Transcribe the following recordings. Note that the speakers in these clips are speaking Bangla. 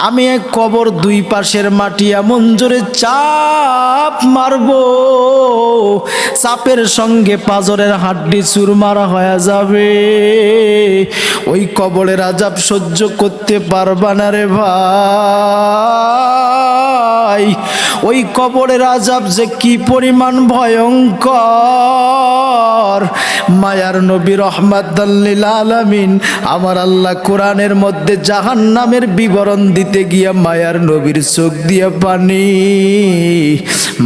আমি এক কবর দুই পাশের মাটি এমন জোরে চাপ মারবো, চাপের সঙ্গে পাজরের হাড্ডি চুরমার হয়ে যাবে। ওই কবরের আযাব সহ্য করতে পারবা না রে ভাই। ওই কবরের আযাব যে কি পরিমাণ ভয়ঙ্কর, মায়ার নবী রাহমাতাল লিল আলামিন আমার আল্লাহ কোরআনের মধ্যে জাহান্নামের বিবরণ দিতে গিয়া মায়ার নবীর চোখ দিয়ে পানি,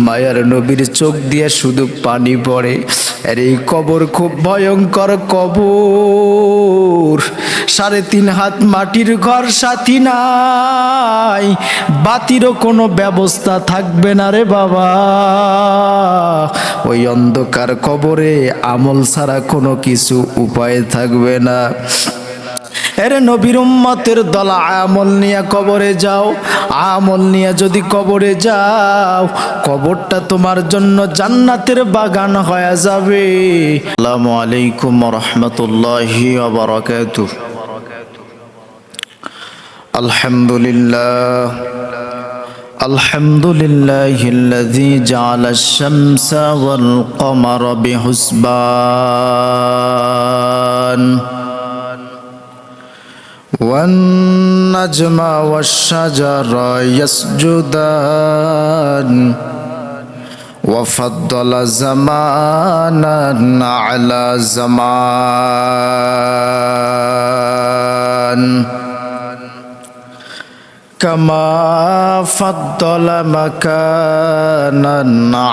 মায়ার নবীর চোখ দিয়ে শুধু পানি পড়ে। আর এই কবর খুব ভয়ঙ্কর কবর। 3.5 হাত মাটির ঘর সাথী নাই, বাতিরও কোনো ব্যবস্থা থাকবে না রে বাবা। ওই অন্ধকার কবরে আমল ছাড়া কোনো কিছু উপায় থাকবে না। এরে নবীর উম্মতের দল আমল নিয়ে কবরে যাও, আমল নিয়ে যদি কবরে যাও, কবরটা তোমার জন্য জান্নাতের বাগান হয়ে যাবে। আসসালামু আলাইকুম ওয়া রাহমাতুল্লাহি ওয়া বারাকাতুহু। আলহামদুলিল্লাহ আলহামদুলিল্লাহিল্লাযী জাআলাশ শামসা ওয়াল কমারা বিহুসবান والنجم والشجر يسجدان وفضل زمانا على زمان كما فضل مكانا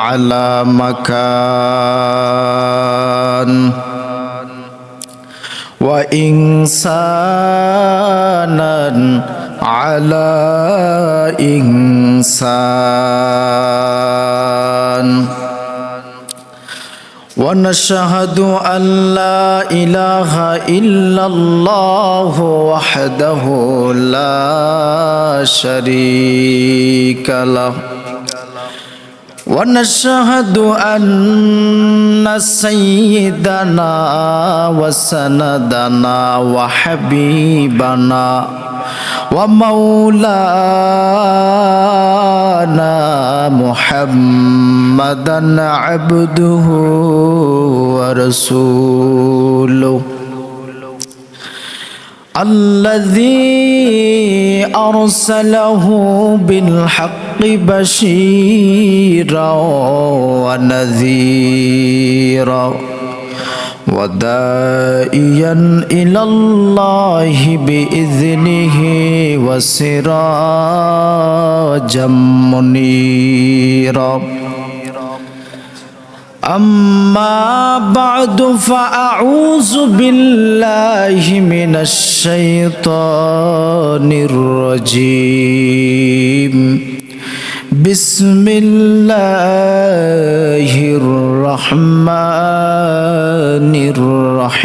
على مكان وإنسانا على إنسان ونشهد أن لا إله إلا الله وحده لا شريك له ونشهد أن سيدنا وسندنا وحبيبنا ومولانا محمدا عبده ورسوله الذي أرسله بالحق بشيرا ونذيرا وداعيا إلى الله بإذنه وسراجا منيرا أما بعد فأعوذ بالله من الشيطان الرجيم بسم الله الرحمن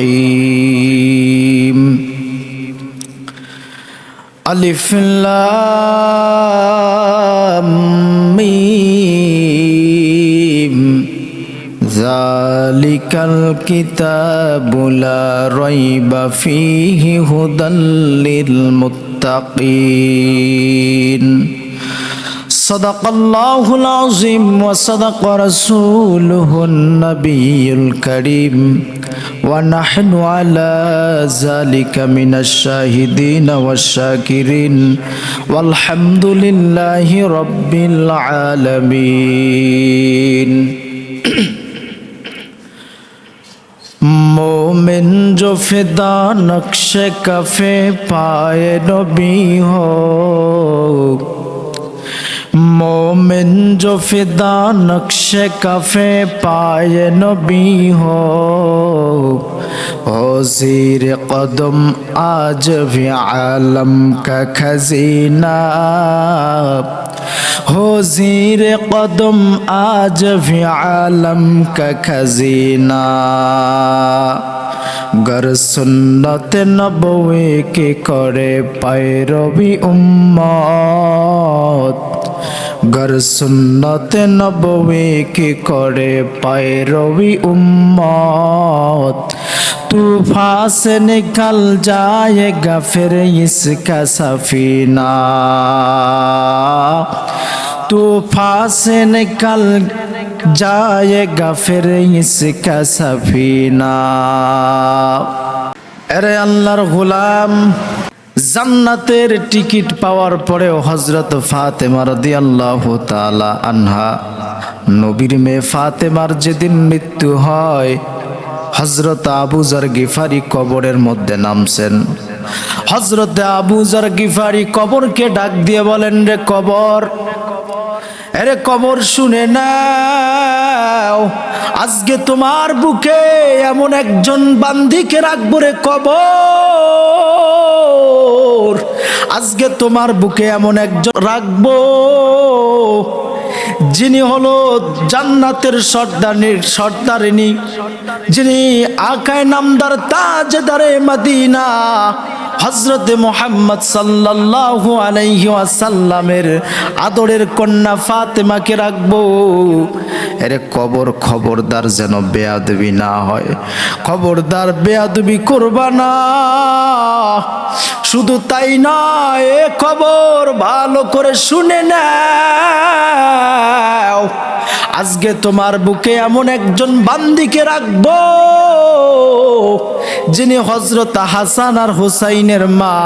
الرحيم ألف لام ميم ذلك الكتاب لا ريب فيه هدى للمتقين صدق الله العظيم وصدق رسوله النبي الكريم ونحن على ذلك من الشاهدين والشاكرين والحمد لله رب العالمين मोमिन जो फिदा नक्शे कफे पाए नबी हो, मोमिन जो फिदा नक्शे कफे पाए नबी हो ज़ीर कदम आज भी आलम का खजीना हो, ज़ीर कदम आज भी आलम का खजीना। गर सुन्नत नबवी की करे पैरवी उम्मत, गर सुन्नत नबवी की करे पैरवी उम्मत तूफान से निकल जाएगा फिर इसका सफीना तूफान से निकल जाएगा फिर इसका सफीना अरे अल्लाहर गुलाम জান্নাতের টিকিট পাওয়ার পরেও হযরত ফাতেমা রাদিয়াল্লাহু তাআলা আনহা নবীর মেয়ে ফাতেমার যেদিন মৃত্যু হয় হযরত আবু যর গিফারি কবরের মধ্যে নামছেন। হযরত আবু যর গিফারি কবরকে ডাক দিয়ে বলেন, রে কবর, আরে কবর শুনে নাও, আজকে তোমার বুকে এমন একজন বান্দিকে রাখবো রে কবর, আজকে তোমার বুকে এমন একজন রাখবো যিনি হলো জান্নাতের সর্দারিনী, যিনি আকায়ে নামদার তাজদারে মদিনা হযরতে মুহাম্মদ সাল্লাল্লাহু আলাইহি ওয়াসাল্লামের আদরের কন্যা ফাতেমাকে রাখবো। এরে কবর, খবরদার যেন বেয়াদবি না হয়, খবরদার বেয়াদবি করবা না। শুধু তাই নয়, এ খবর ভালো করে শুনে নাও, আজকে তোমার বুকে এমন একজন বান্দিকে রাখবো যিনি হযরত হাসান আর হুসাইনের মা।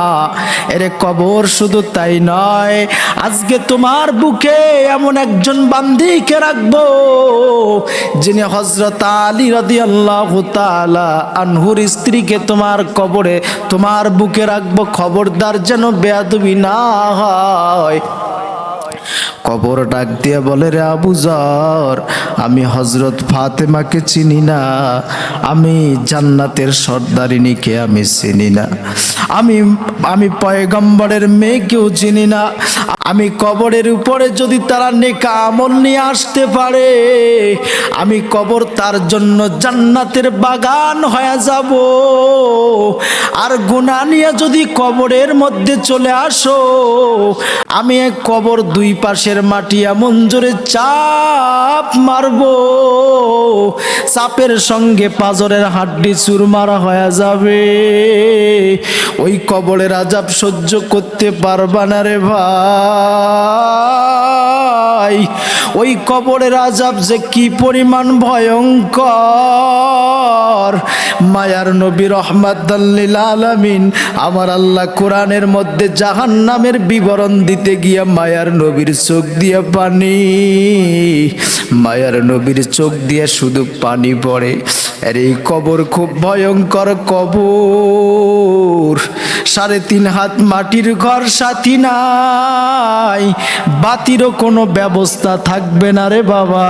এরে কবর, শুধু তাই নয়, আজকে তোমার বুকে এমন একজন বান্দিকে রাখবো যিনি হযরত আলী রাদিয়াল্লাহু তাআলা আনহুর স্ত্রীকে তোমার কবরে, তোমার বুকে রাখবো। খবরদার যেন বেয়াদবি না হয়। কবর ডাক দিয়ে বলে, রে আবু যর, আমি হযরত ফাতেমাকে চিনি না, আমি জান্নাতের সর্দারিনীকে আমি চিনি না, আমি পয়গম্বরের মেয়েকেও চিনি না। আমি কবরের উপরে যদি তারা নেক আমল নিয়ে আসতে পারে, আমি কবর তার জন্য জান্নাতের বাগান হয়ে যাব। আর গুনাহ নিয়ে যদি কবরের মধ্যে চলে আসো, আমি এক কবর দুই পাশের মাটি এমন জোরে চাপ মারবো, চাপের সঙ্গে পাজরের হাড্ডি চুরমারা হয়ে যাবে। ওই কবরের আযাব সহ্য করতে পারবা না রে ভাই। ওই কবরের আযাব যে কি পরিমাণ ভয়ঙ্কর, মায়ার নবী রহমাতাল লিল আলামিন আমার আল্লাহ কোরআনের মধ্যে জাহান্নামের বিবরণ দিতে গিয়া মায়ার নবীর চোখ দিয়ে পানি, মায়ার নবীর চোখ দিয়ে শুধু পানি পড়ে। আর এই কবর খুব ভয়ঙ্কর কবর। 3.5 হাত মাটির ঘর সাথী নাই, বাতিরও কোনো ব্যবস্থা থাকবে না রে বাবা।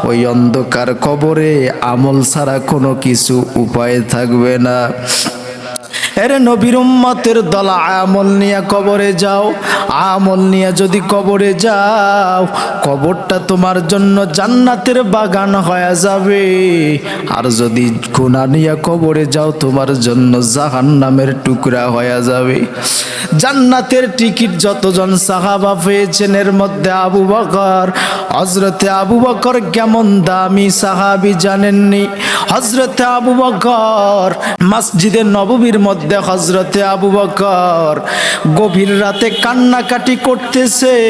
ওই অন্ধকার কবরে আমল ছাড়া কোনো কিছু উপায় থাকবে না। এরে নবীর উম্মতের দল আমল নিয়ে কবরে যাও, আমল নিয়ে যদি কবরে যাও, কবরটা তোমার জন্য জান্নাতের বাগান হয়ে যাবে। আর যদি গুনাহ নিয়ে কবরে যাও, তোমার জন্য জাহান্নামের টুকরা হয়ে যাবে। জান্নাতের টিকিট যতজন সাহাবা পেয়েছেন, এর মধ্যে আবু বকর, হযরতে আবু বকর কেমন দামি সাহাবী জানেননি? হযরতে আবু বকর মসজিদে নববীর মধ্যে হযরতে আবু বকর গভীর রাতে কান্নাকাটি করতেছেন।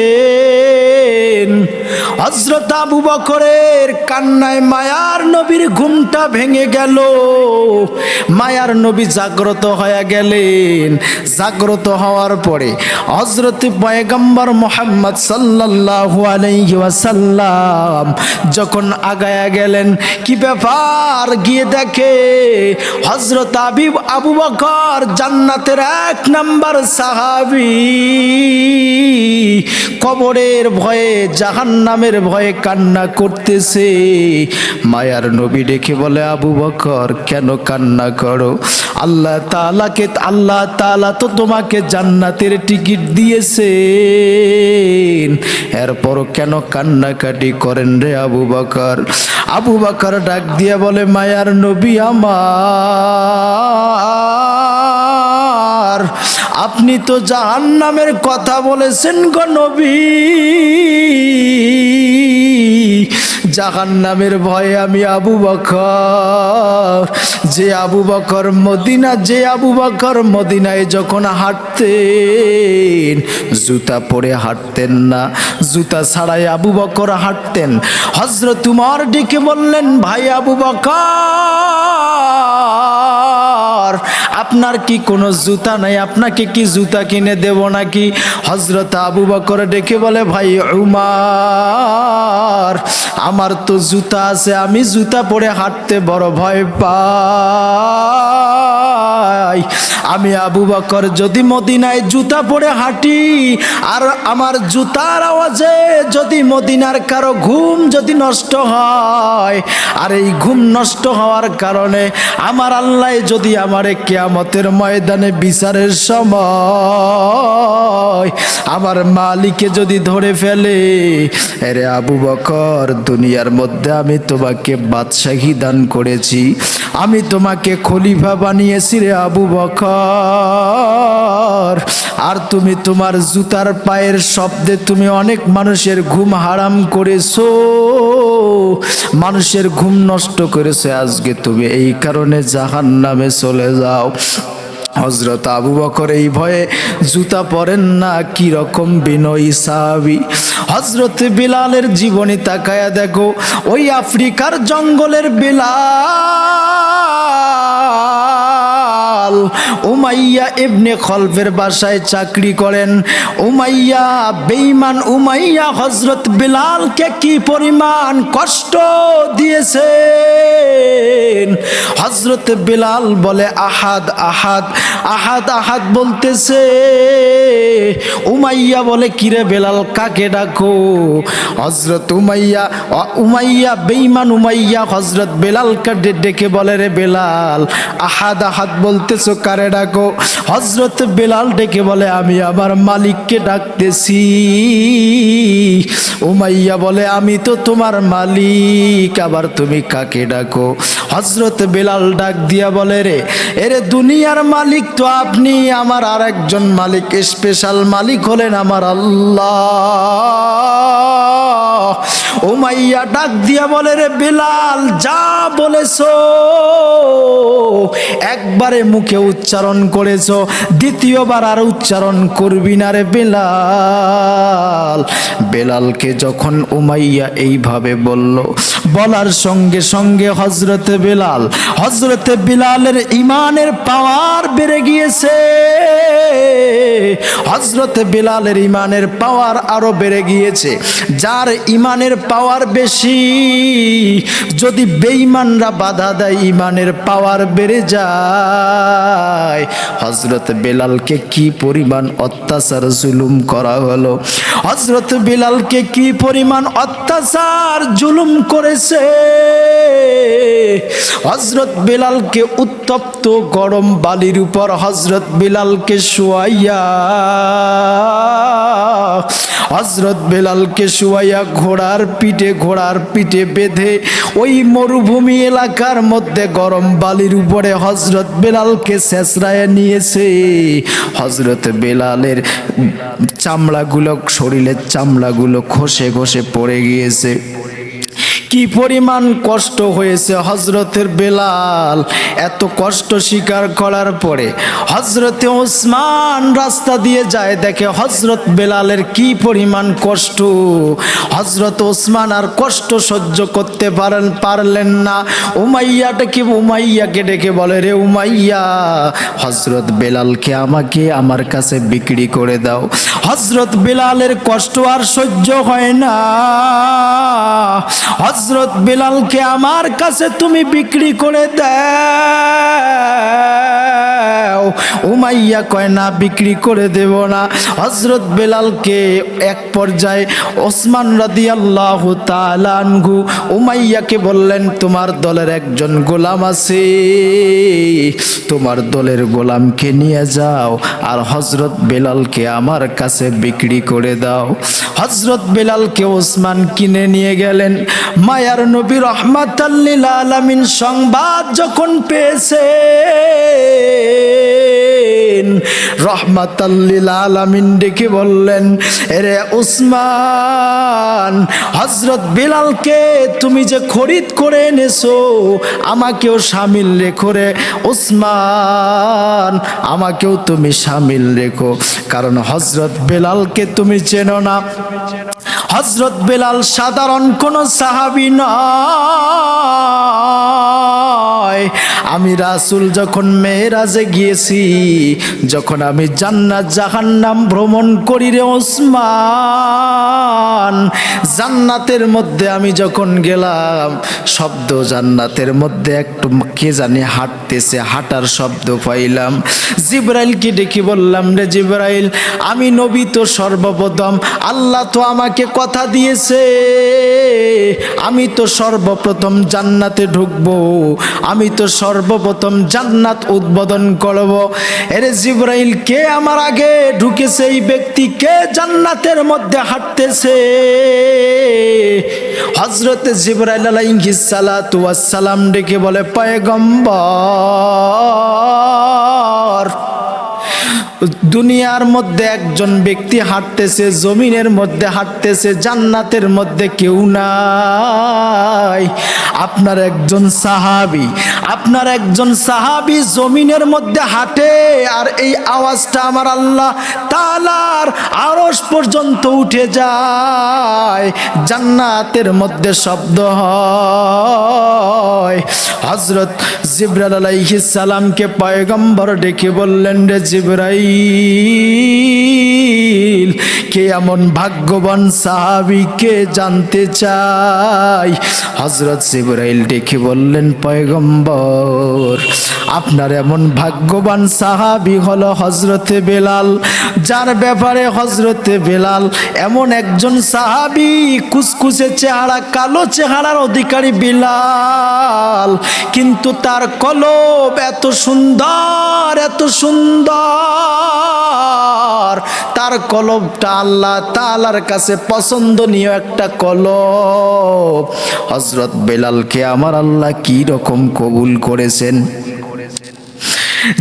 হযরত আবু বকরের কান্নায় মায়ার নবীর ঘুমটা ভেঙে গেল। মায়ার নবী জাগ্রত হয়ে গেলেন। জাগ্রত হওয়ার পরে হযরতে পয়গম্বর মুহাম্মদ সাল্লাল্লাহু আলাইহি ওয়াসাল্লাম যখন আগায়া গেলেন, কি ব্যাপার, গিয়ে দেখে হযরত আবু বকর জান্নাতের 1 নাম্বার সাহাবী কবরের ভয়ে, জাহান্নামের ভয়ে কান্না করতেছে। মায়ার নবী ডেকে বলে, আবু বকর কেন কান্না করো? আল্লাহ তাআলা তো তোমাকে জান্নাতের টিকিট দিয়েছেন, এরপর কেন কান্নাকাটি করেন রে আবু বকর? আবু বকর ডাক দিয়ে বলে, মায়ার নবী আমার, আপনি তো জাহান্নামের কথা বলেছেন গো নবী, জাহান্নামের ভয়ে আমি আবু বকর, যে আবু বকর মদিনায় যখন হাঁটতেন জুতা পরে হাঁটতেন না, জুতা ছাড়াই আবু বকর হাঁটতেন। হযরত উমর ডেকে বললেন, ভাই আবু বকর, আপনার কি কোনো জুতা নাই? আপনাকে কি জুতা কিনে দেব নাকি? হযরত আবু বকর ডেকে বলে, ভাই উমর, আমার তো জুতা আছে, আমি জুতা পরে হাঁটতে বড় ভয় পাই। আমি আবু বকর যদি মদিনায় জুতা পরে হাঁটি আর আমার জুতার আওয়াজে যদি মদিনার কারো ঘুম যদি নষ্ট হয়, আর এই ঘুম নষ্ট হওয়ার কারণে আমার আল্লাহ যদি আমারে কিয়ামতের ময়দানে বিচারের সময় আমার মালিকে যদি ধরে ফেলে, আরে আবু বকর, দুনিয়ার মধ্যে আমি তোমাকে বাদশাহী দান করেছি, আমি তোমাকে খলিফা বানিয়েছি রে আবু বকর, আর তুমি তোমার জুতার পায়ের শব্দে তুমি অনেক মানুষের ঘুম হারাম করেছো, মানুষের ঘুম নষ্ট করেছো, আজকে তুমি এই কারণে জাহান্নামে চলে যাও। হযরত আবু বকর এই ভয়ে জুতা পরেন না। কি রকম বিনয়ী সাহাবী। হযরত বিলালের জীবনী তাকায়া দেখো, ওই আফ্রিকার জঙ্গলের বিলাল উমাইয়া ইবনে খলফের বাসায় চাকরি করেন। উমাইয়া, বেঈমান উমাইয়া হযরত বিলালকে কি পরিমাণ কষ্ট দিয়েছেন। হযরত বিলাল বলে আহাদ আহাদ আহাদ আহাদ বলতেছে। উমাইয়া বলে, কিরে বেলাল, কাকে ডাকো? হযরত উমাইয়া বেঈমান উমাইয়া হযরত বেলালকে ডেকে বলে, রে বেলাল, আহাদ আহাদ বলতেছো, কারে ডাকো? হযরত বেলাল ডেকে বলে, আমি আমার মালিককে ডাকতেছি। উমাইয়া বলে, আমি তো তোমার মালিক, আবার তুমি কাকে ডাকো? হযরত বেলাল ডাক দিয়া বলে, রে এরে দুনিয়ার মালিক তো আপনি, আমার আর একজন মালিক, স্পেশাল মালিক হলেন আমার আল্লাহ। উমাইয়া ডাক দিয়া বলে, রে বেলাল, যা বলেছো একবারে মুখে উচ্চারণ করেছো, দ্বিতীয়বার আর উচ্চারণ করবি না রে বেলাল। বেলালকে যখন উমাইয়া এইভাবে বলল, বলার সঙ্গে সঙ্গে হযরতে বেলালের ঈমানের পাওয়ার বেড়ে গিয়েছে। হযরতে বেলালের ঈমানের পাওয়ার আরো বেড়ে গিয়েছে। যার ঈমানের পাওয়ার বেশি, যদি বেঈমানরা বাধা দেয়, ঈমানের পাওয়ার বেড়ে যায়। হযরত বেলালকে কি পরিমাণ অত্যাচার জুলুম করা হলো, হযরত বেলালকে কি পরিমাণ অত্যাচার জুলুম করেছে। হযরত বেলালকে উত্তপ্ত গরম বালির উপর হযরত বেলালকে শোয়াইয়া, হযরত বেলালকে শোয়াইয়া ঘোড়ার পিঠে বেঁধে ওই মরুভূমি এলাকার মধ্যে গরম বালির উপরে হযরত বেলালকে ছেঁচড়ায় নিয়েছে। হযরত বেলালের চামড়াগুলো, শরীরের চামড়াগুলো খসে খসে পড়ে গিয়েছে। কি পরিমাণ কষ্ট হয়েছে হযরতের বেলাল। এত কষ্ট স্বীকার করার পরে হযরতে ওসমান রাস্তা দিয়ে যায়, দেখে হযরত বেলালের কি পরিমাণ কষ্ট। হযরত ওসমান আর কষ্ট সহ্য করতে পারলেন না। উমাইয়াকে ডেকে বলে, রে উমাইয়া, হযরত বেলালকে আমার কাছে বিক্রি করে দাও। হযরত বেলালের কষ্ট আর সহ্য হয় না। হযরত বেলালকে আমার কাছে তুমি বিক্রি করে দাও। উমাইয়া কয়, না, বিক্রি করে দেব না। হযরত বেলালকে এক পর্যায়ে ওসমান রাদিয়াল্লাহু তাআলা আনহু উমাইয়াকে বললেন, তোমার দলের একজন গোলাম আছে, তোমার দলের গোলামকে নিয়ে যাও আর হযরত বেলালকে আমার কাছে বিক্রি করে দাও। হযরত বেলালকে ওসমান কিনে নিয়ে গেলেন। মায়ার নবী রাহমাতাল লিল আলামিন সংবাদ যখন পেয়েছেন, রহমাতাল লিল আলামিন ডেকে বললেন, এরে উসমান, হযরত বিলালকে তুমি যে খরিদ করে এনেছো আমাকেও শামিল রেখো রে উসমান, আমাকেও তুমি শামিল রেখো। কারণ হযরত বিলালকে তুমি চেনো না। হযরত বিলাল সাধারণ কোন সাহাবী নয়। আমি রাসূল যখন মেরাজে গিয়েছি, যখন আমি জান্নাত জাহান্নাম ভ্রমণ করি রে ওসমান, জান্নাতের মধ্যে আমি যখন গেলাম, শব্দ জান্নাতের মধ্যে একটু কে জানি হাঁটতেছে, হাঁটার শব্দ পাইলাম। জিবরাইলকে ডেকে বললাম, রে জিবরাইল, আমি নবী তো সর্বপ্রথম, আল্লাহ তো আমাকে কথা দিয়েছে আমি তো সর্বপ্রথম জান্নাতে ঢুকবো, আমি তো সর্বপ্রথম জান্নাত উদ্বোধন করব। এরে জিবরাইল, কে আমার আগে ঢুকেছে? এই ব্যক্তি কে জান্নাতের মধ্যে হাঁটতেছে? হযরতে জিবরাইল আলাইহিস সালাতু ওয়াস সালাম ডেকে বলে, পয়গম্বর, দুনিয়ার মধ্যে একজন ব্যক্তি হাঁটতেছে, জমিনের মধ্যে হাঁটতেছে, জান্নাতের মধ্যে কেউ নাই। আপনার একজন সাহাবী, আপনার একজন সাহাবী জমিনের মধ্যে হাঁটে, আর এই আওয়াজটা আমার আল্লাহ তাআলার আরশ পর্যন্ত উঠে যায়, জান্নাতের মধ্যে শব্দ হয়। হযরত জিবরাইল আলাইহিস সালামকে পয়গম্বর ডেকে বললেন, রে জিবরাইল, কে এমন ভাগ্যবান সাহাবী, কে জানতে চাই? হযরত জিবরাইল ডেকে বললেন, পয়গম্বর, আপনার এমন ভাগ্যবান সাহাবী হলো হযরতে বেলাল, যার ব্যাপারে হযরতে বেলাল এমন একজন সাহাবী, কুচকুচে চেহারা, কালো চেহারার অধিকারী বেলাল, কিন্তু তার কলব এত সুন্দর, এত সুন্দর, তার কলবটা আল্লাহ তাআলার কাছে পছন্দনীয় একটা কলব। হযরত বেলালকে আমার আল্লাহ কি রকম কবুল করেছেন।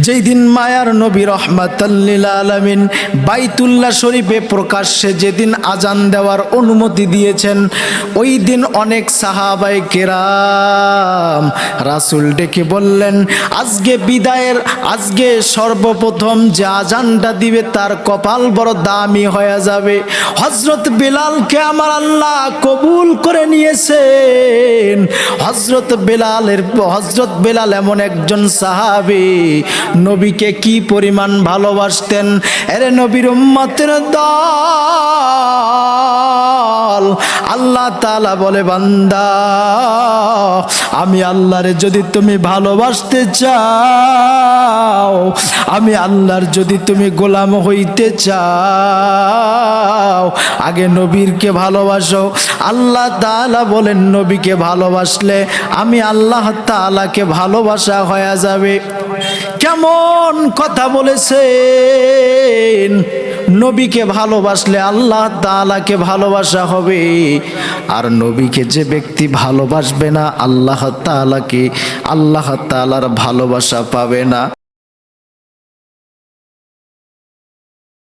যেই দিন মায়ার নবী রহমাতাল লিল আলামিন বাইতুল্লাহ শরীফে প্রকাশ্যে যেদিন আজান দেওয়ার অনুমতি দিয়েছেন, ওই দিন অনেক সাহাবায়ে কেরাম রাসূল ডেকে বললেন, আজকে বিদায়ের, আজকে সর্বপ্রথম যে আজানটা দিবে তার কপাল বড় দামি হয়ে যাবে। হযরত বেলালকে আমার আল্লাহ কবুল করে নিয়েছেন। হযরত বেলাল এমন একজন সাহাবী, নবীকে কি পরিমাণ ভালোবাসতেন। এরে নবীর উম্মতের দল, আল্লাহ তাআলা বলে, বান্দা, আমি আল্লাহর যদি তুমি ভালোবাসতে চাও, আমি আল্লাহর যদি তুমি গোলাম হইতে চাও, আগে নবীরকে ভালোবাসো। আল্লাহ তাআলা বলেন, নবীকে ভালোবাসলে আমি আল্লাহ তাআলাকে ভালোবাসা হয়ে যাবে। কেমন কথা বলেছেন! নবীকে ভালোবাসলে আল্লাহ তাআলাকে ভালোবাসা হবে, আর নবীকে যে ব্যক্তি ভালোবাসবে না আল্লাহ তাআলাকে, আল্লাহ তাআলার ভালোবাসা পাবে না।